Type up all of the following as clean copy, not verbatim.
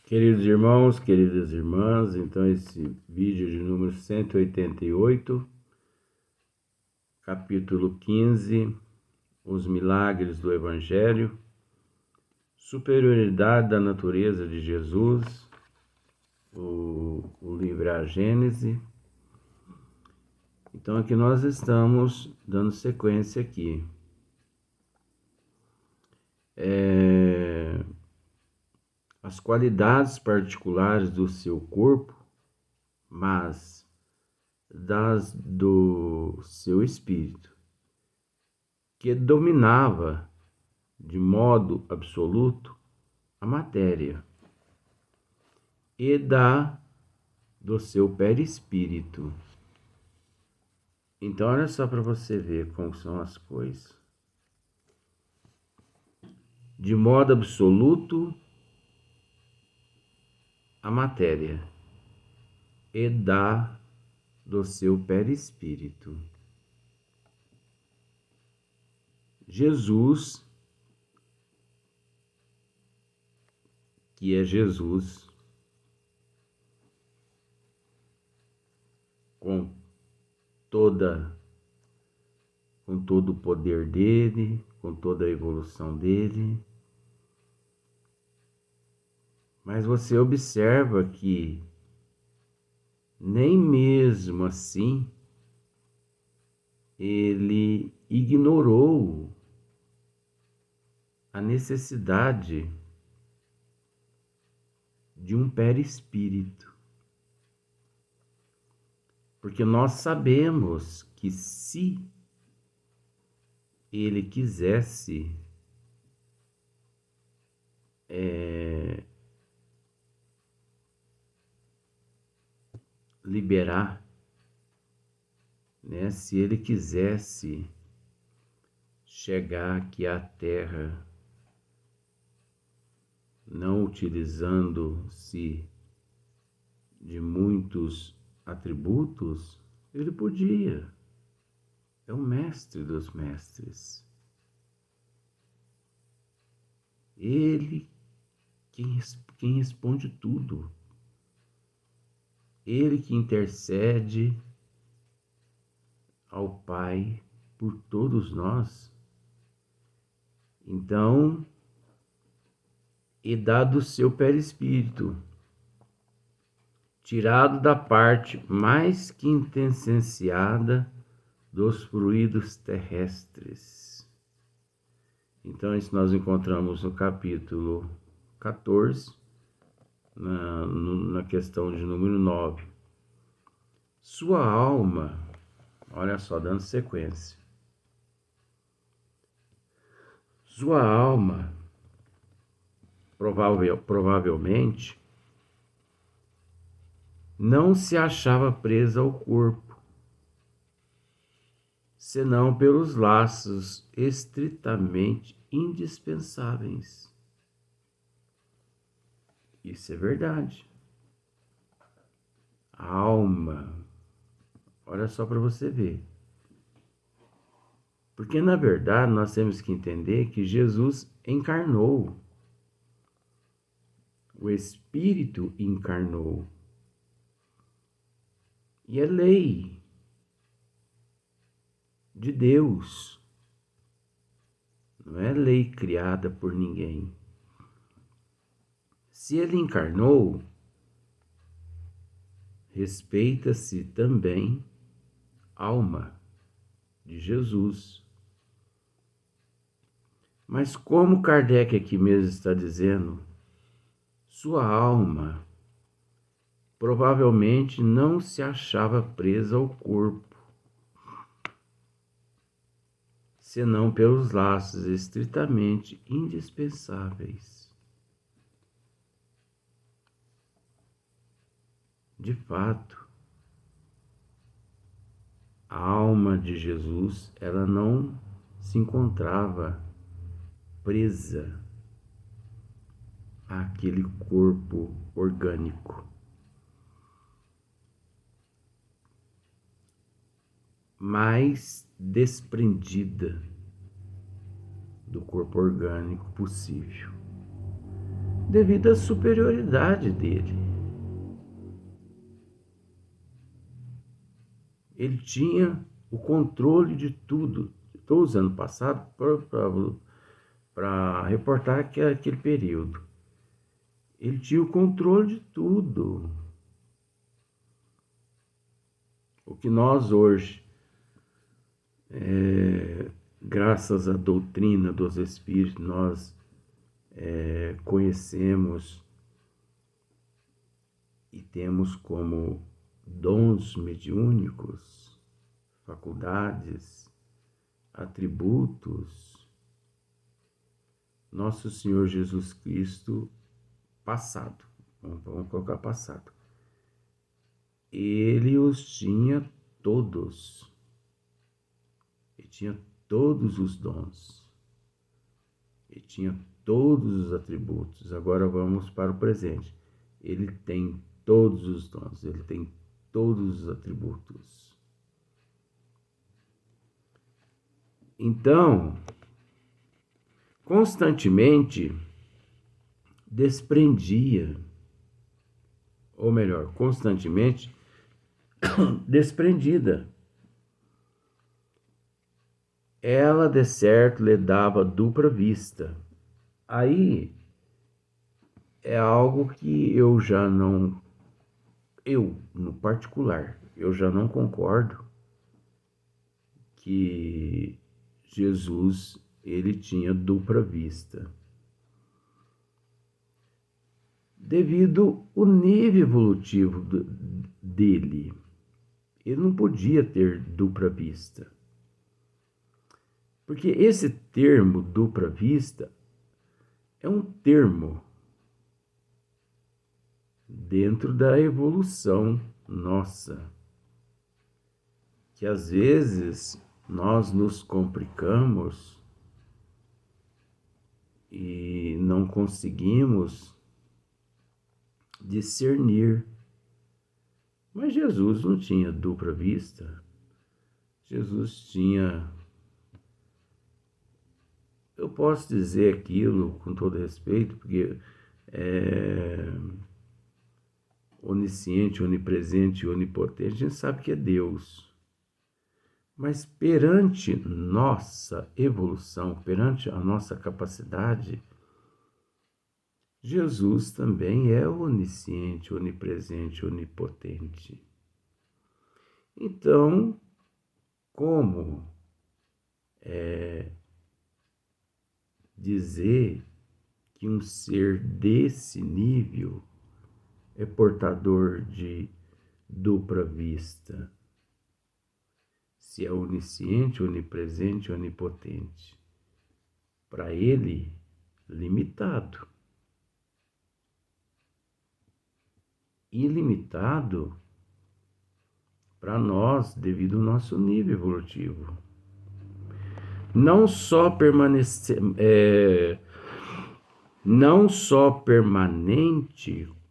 Queridos irmãos, queridas irmãs, então esse vídeo de número 188, capítulo 15, os milagres do Evangelho, superioridade da natureza de Jesus, o livro é a Gênese. Então aqui nós estamos dando sequência aqui. As qualidades particulares do seu corpo, mas das do seu espírito, que dominava de modo absoluto a matéria, e do seu perispírito. Então olha só para você ver como são as coisas. De modo absoluto a matéria, e do seu perispírito. Jesus, que é Jesus, com todo o poder dele, com toda a evolução dele. Mas você observa que nem mesmo assim ele ignorou a necessidade de um perispírito. Porque nós sabemos que se ele quisesse liberar, né? Se ele quisesse chegar aqui à Terra, não utilizando-se de muitos atributos, ele podia. É o mestre dos mestres. Ele quem responde tudo. Ele que intercede ao Pai por todos nós. Então, e dado o seu perispírito, tirado da parte mais quintessenciada dos fluidos terrestres. Então, isso nós encontramos no capítulo 14, na questão de número 9. Sua alma, olha só, dando sequência. Sua alma, provavelmente, não se achava presa ao corpo, senão pelos laços estritamente indispensáveis. Isso é verdade. A alma, olha só para você ver. Porque, na verdade, nós temos que entender que Jesus encarnou. O Espírito encarnou. E é lei de Deus. Não é lei criada por ninguém. Se ele encarnou, respeita-se também a alma de Jesus. Mas como Kardec aqui mesmo está dizendo, sua alma provavelmente não se achava presa ao corpo, senão pelos laços estritamente indispensáveis. De fato, a alma de Jesus, ela não se encontrava presa àquele corpo orgânico, mais desprendida do corpo orgânico possível. devido à superioridade dele. Ele tinha o controle de tudo. Estou usando o passado para reportar aquele período. Ele tinha o controle de tudo. O que nós hoje, graças à doutrina dos Espíritos, nós conhecemos e temos como dons mediúnicos, faculdades, atributos, nosso Senhor Jesus Cristo passado, vamos colocar passado, ele os tinha todos, ele tinha todos os dons, ele tinha todos os atributos. Agora vamos para o presente. Ele tem todos os dons, ele tem todos os atributos. Então, constantemente desprendia, ou melhor, constantemente desprendida. Ela, de certo, lhe dava dupla vista. Aí é algo que eu no particular, eu já não concordo que Jesus, ele tinha dupla vista. Devido ao nível evolutivo dele, ele não podia ter dupla vista. Porque esse termo dupla vista é um termo dentro da evolução nossa, que às vezes nós nos complicamos e não conseguimos discernir. Mas Jesus não tinha dupla vista. Jesus tinha... Eu posso dizer aquilo com todo respeito, porque onisciente, onipresente e onipotente, a gente sabe que é Deus. Mas perante nossa evolução, perante a nossa capacidade, Jesus também é onisciente, onipresente, onipotente. Então, como dizer que um ser desse nível é portador de dupla vista? Se é onisciente, onipresente, onipotente. Para ele, limitado. Ilimitado para nós, devido ao nosso nível evolutivo. Não só permanente,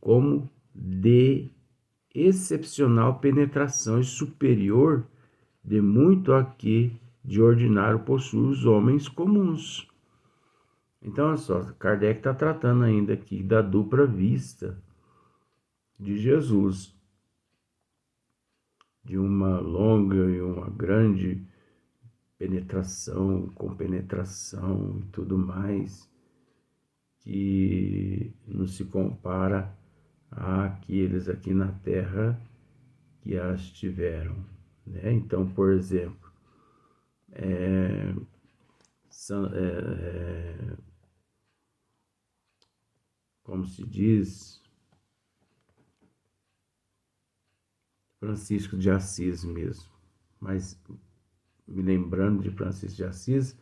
como de excepcional penetração e superior de muito a que de ordinário possuem os homens comuns. Então, olha só, Kardec está tratando ainda aqui da dupla vista de Jesus, de uma longa e uma grande penetração, compenetração e tudo mais, que não se compara àqueles aqui na Terra que as tiveram, né? Então, por exemplo, como se diz, Francisco de Assis mesmo, mas me lembrando de Francisco de Assis,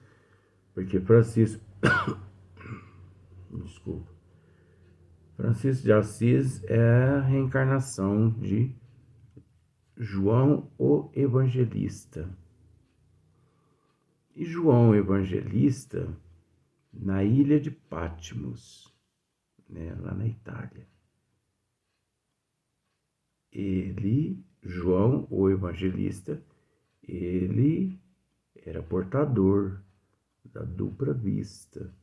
porque Francisco de Assis é a reencarnação de João o Evangelista. E João Evangelista, na ilha de Patmos, né, lá na Itália. Ele, João o Evangelista, ele era portador da dupla vista.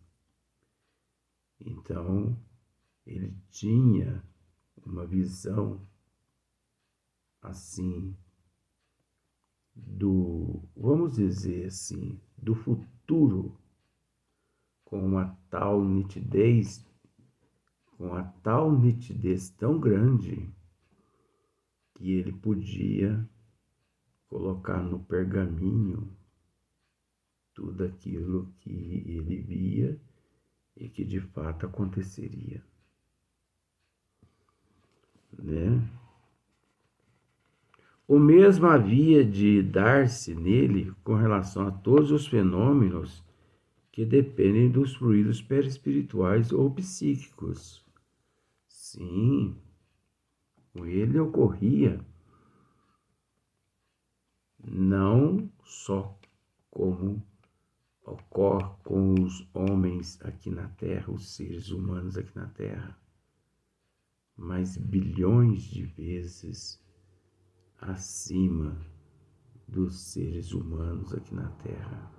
Então, ele tinha uma visão assim vamos dizer assim, do futuro com uma tal nitidez, com a tal nitidez tão grande que ele podia colocar no pergaminho tudo aquilo que ele via e que de fato aconteceria, né? O mesmo havia de dar-se nele com relação a todos os fenômenos que dependem dos fluidos perispirituais ou psíquicos. Sim, com ele ocorria não só como ocorre com os homens aqui na Terra, os seres humanos aqui na Terra, mas bilhões de vezes acima dos seres humanos aqui na Terra.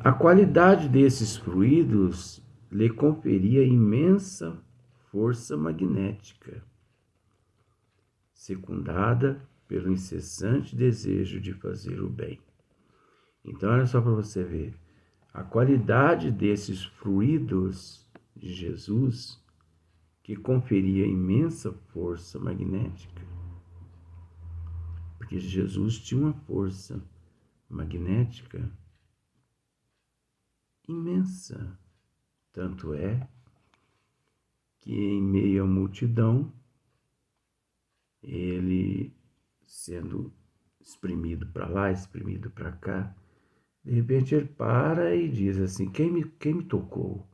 A qualidade desses fluidos lhe conferia imensa força magnética, secundada pelo incessante desejo de fazer o bem. Então, olha só para você ver, a qualidade desses fluidos de Jesus que conferia imensa força magnética, porque Jesus tinha uma força magnética imensa. Tanto é que em meio à multidão, ele sendo exprimido para lá, exprimido para cá, de repente ele para e diz assim, quem me tocou?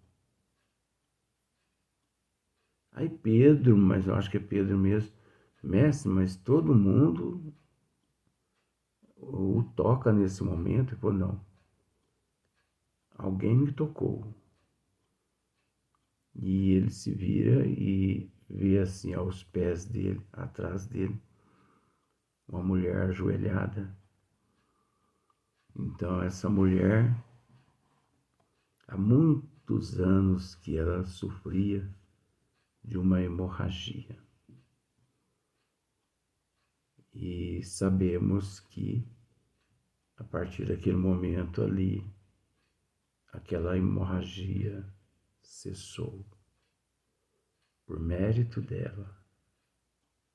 Aí Pedro, mas eu acho que é Pedro mesmo, mestre, mas todo mundo o toca nesse momento. Ele falou, não, alguém me tocou. E ele se vira e vê assim aos pés dele, atrás dele, uma mulher ajoelhada. Então essa mulher, há muitos anos que ela sofria de uma hemorragia. E sabemos que a partir daquele momento ali, aquela hemorragia cessou. Por mérito dela,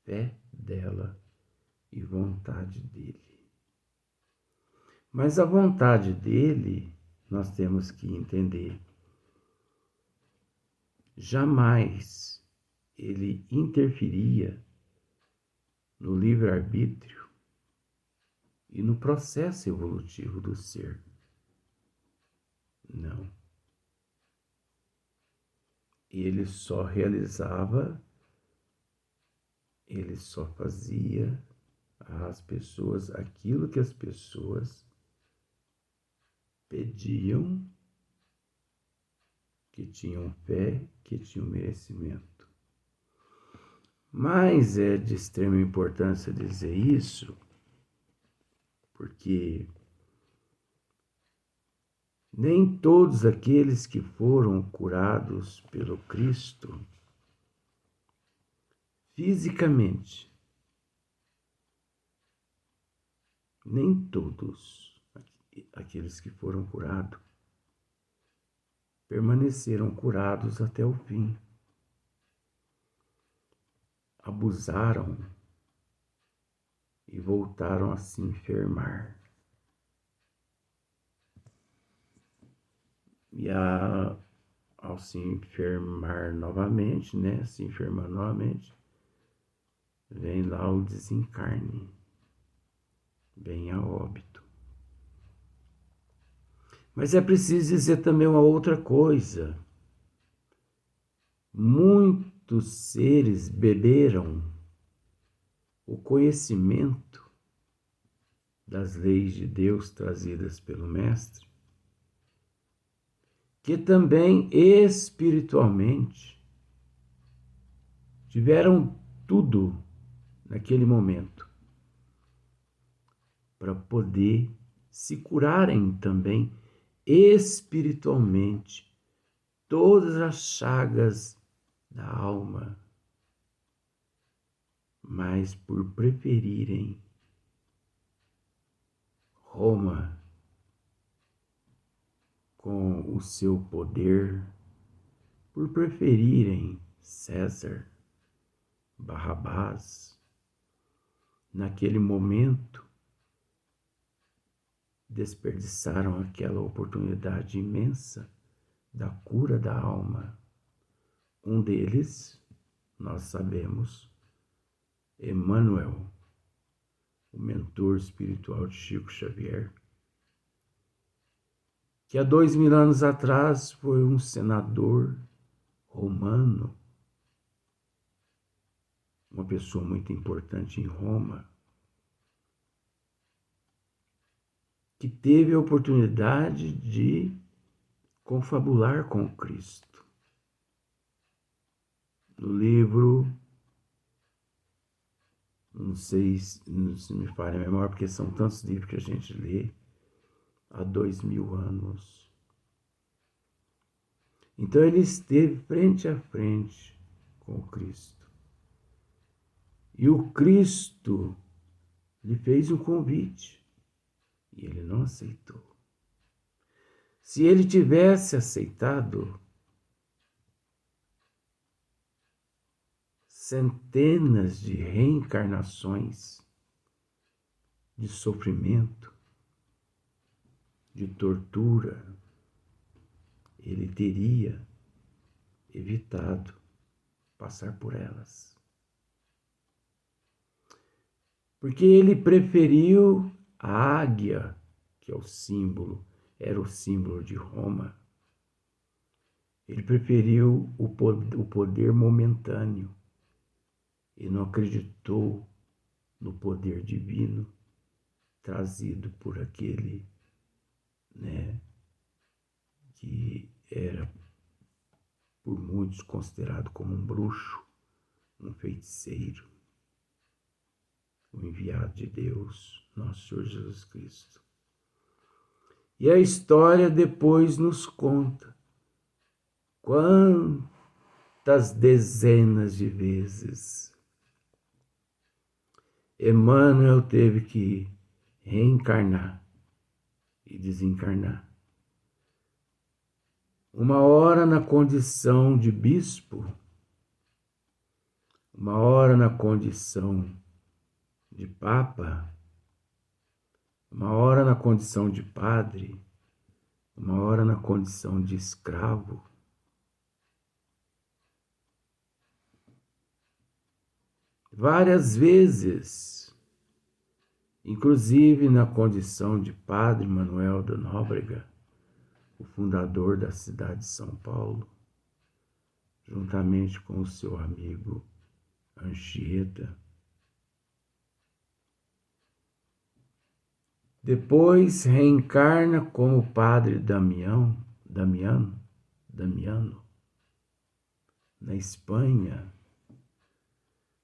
fé dela e vontade dele. Mas a vontade dele, nós temos que entender, jamais ele interferia no livre-arbítrio e no processo evolutivo do ser. Não. Ele só realizava, ele só fazia às pessoas aquilo que as pessoas pediam, que tinham fé, que tinham merecimento. Mas é de extrema importância dizer isso, porque nem todos aqueles que foram curados pelo Cristo fisicamente, nem todos aqueles que foram curados permaneceram curados até o fim. Abusaram e voltaram a se enfermar. E ao se enfermar novamente, né? Se enfermar novamente, vem lá o desencarne, vem a óbito. Mas é preciso dizer também uma outra coisa. Muitos seres beberam o conhecimento das leis de Deus trazidas pelo Mestre, que também espiritualmente tiveram tudo naquele momento para poder se curarem também espiritualmente todas as chagas da alma, mas por preferirem Roma com o seu poder, por preferirem César, Barrabás, naquele momento, desperdiçaram aquela oportunidade imensa da cura da alma. Um deles, nós sabemos, Emmanuel, o mentor espiritual de Chico Xavier, que há 2000 anos atrás foi um senador romano, uma pessoa muito importante em Roma, que teve a oportunidade de confabular com Cristo. No livro, não sei se me falha a memória, porque são tantos livros que a gente lê há 2000 anos. Então ele esteve frente a frente com o Cristo. E o Cristo lhe fez um convite e ele não aceitou. Se ele tivesse aceitado, centenas de reencarnações de sofrimento, de tortura, ele teria evitado passar por elas. Porque ele preferiu a águia, que é o símbolo, era o símbolo de Roma. Ele preferiu o poder momentâneo e não acreditou no poder divino trazido por aquele, que era por muitos considerado como um bruxo, um feiticeiro, o enviado de Deus, nosso Senhor Jesus Cristo. E a história depois nos conta quantas dezenas de vezes Emmanuel teve que reencarnar e desencarnar. Uma hora na condição de bispo, uma hora na condição de papa, uma hora na condição de padre, uma hora na condição de escravo. Várias vezes, inclusive na condição de padre Manuel da Nóbrega, o fundador da cidade de São Paulo, juntamente com o seu amigo Anchieta. Depois reencarna como padre Damiano, na Espanha.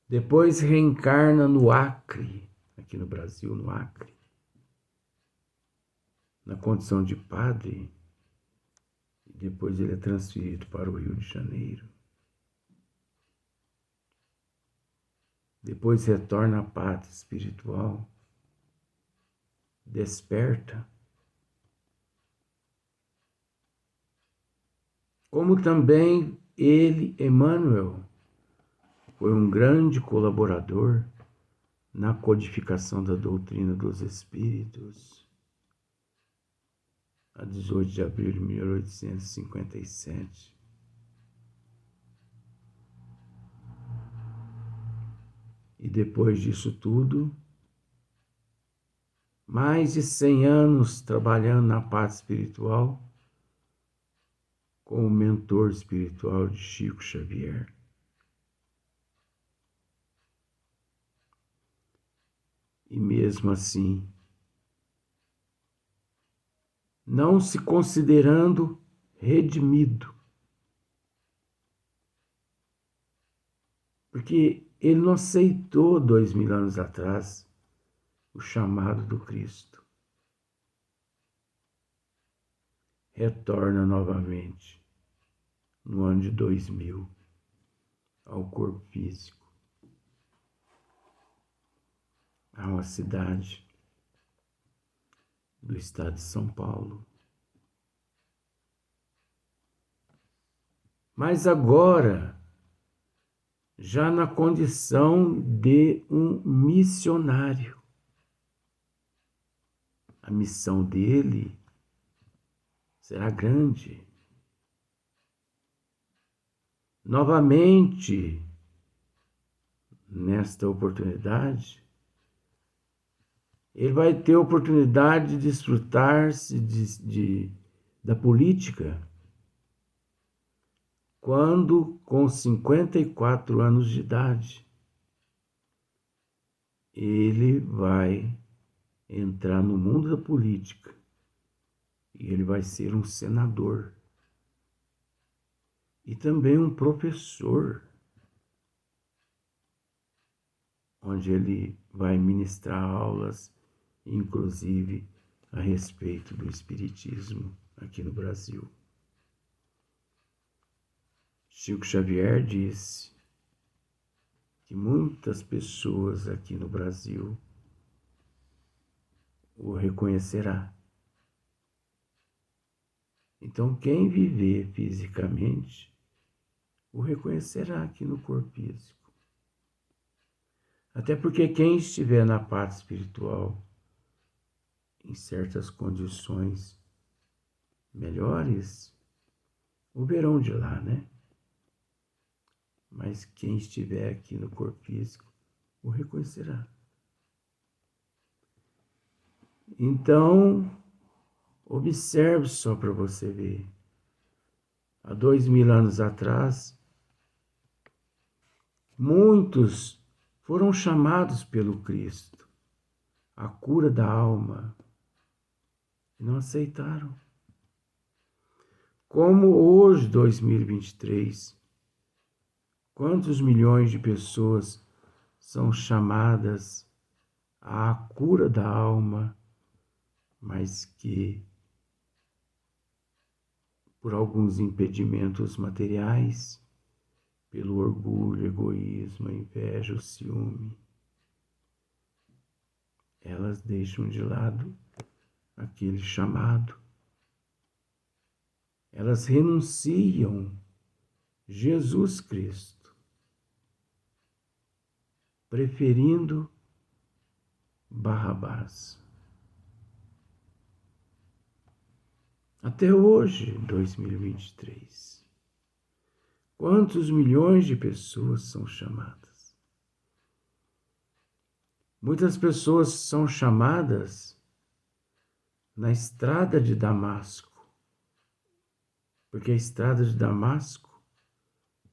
Depois reencarna no Acre, aqui no Brasil, no Acre, na condição de padre. E depois ele é transferido para o Rio de Janeiro. Depois retorna à pátria espiritual, desperta. Como também ele, Emmanuel, foi um grande colaborador na codificação da doutrina dos espíritos, a 18 de abril de 1857. E depois disso tudo, mais de 100 anos trabalhando na parte espiritual, como mentor espiritual de Chico Xavier. E mesmo assim, não se considerando redimido, porque ele não aceitou 2000 anos atrás o chamado do Cristo. Retorna novamente no ano de 2000 ao corpo físico, a uma cidade do estado de São Paulo. Mas agora, já na condição de um missionário. A missão dele será grande. Novamente, nesta oportunidade, ele vai ter a oportunidade de desfrutar-se da política quando, com 54 anos de idade, ele vai entrar no mundo da política e ele vai ser um senador e também um professor, onde ele vai ministrar aulas, inclusive a respeito do espiritismo aqui no Brasil. Chico Xavier disse que muitas pessoas aqui no Brasil o reconhecerá. Então, quem viver fisicamente o reconhecerá aqui no corpo físico. Até porque quem estiver na parte espiritual, em certas condições melhores, o verão de lá, né? Mas quem estiver aqui no corpo físico o reconhecerá. Então, observe só para você ver. Há 2000 anos atrás, muitos foram chamados pelo Cristo à cura da alma e não aceitaram. Como hoje, 2023, quantos milhões de pessoas são chamadas à cura da alma, mas que, por alguns impedimentos materiais, pelo orgulho, egoísmo, a inveja, o ciúme, elas deixam de lado aquele chamado. Elas renunciam Jesus Cristo, preferindo Barrabás. Até hoje, 2023, quantos milhões de pessoas são chamadas? Muitas pessoas são chamadas na estrada de Damasco, porque a estrada de Damasco,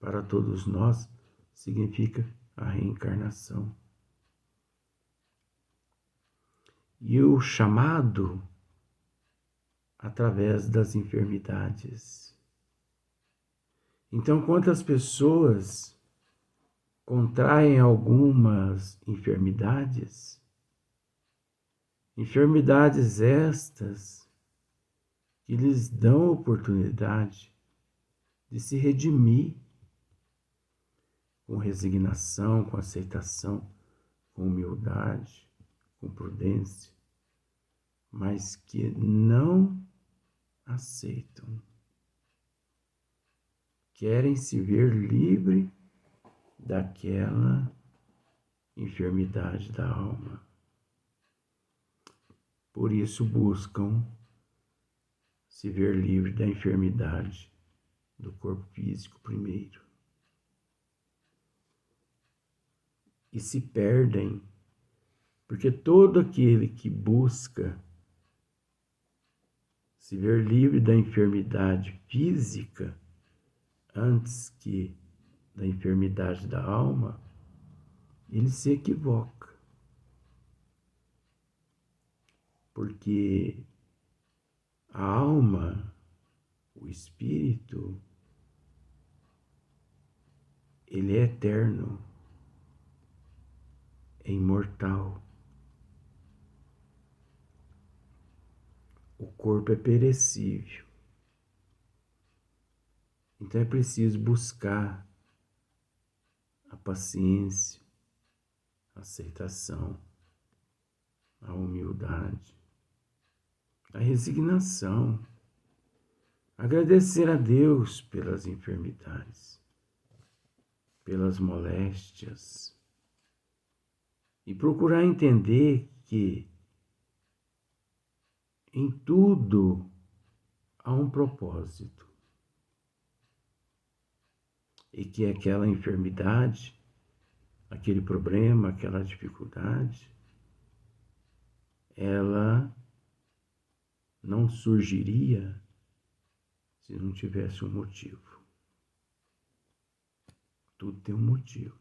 para todos nós, significa a reencarnação. E o chamado através das enfermidades. Então, quantas pessoas contraem algumas enfermidades? Enfermidades estas que lhes dão oportunidade de se redimir com resignação, com aceitação, com humildade, com prudência, mas que não aceitam. Querem se ver livre daquela enfermidade da alma. Por isso buscam se ver livre da enfermidade do corpo físico primeiro. E se perdem, porque todo aquele que busca se ver livre da enfermidade física antes que da enfermidade da alma, ele se equivoca. Porque a alma, o espírito, ele é eterno, é imortal. O corpo é perecível. Então é preciso buscar a paciência, a aceitação, a humildade, a resignação, agradecer a Deus pelas enfermidades, pelas moléstias e procurar entender que em tudo há um propósito e que aquela enfermidade, aquele problema, aquela dificuldade, ela não surgiria se não tivesse um motivo. Tudo tem um motivo.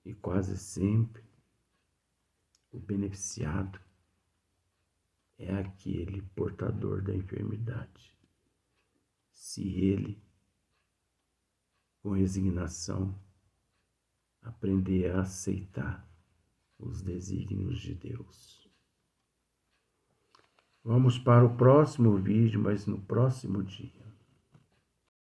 E quase sempre o beneficiado é aquele portador da enfermidade. Se ele, com resignação, aprender a aceitar os desígnios de Deus. Vamos para o próximo vídeo, mas no próximo dia.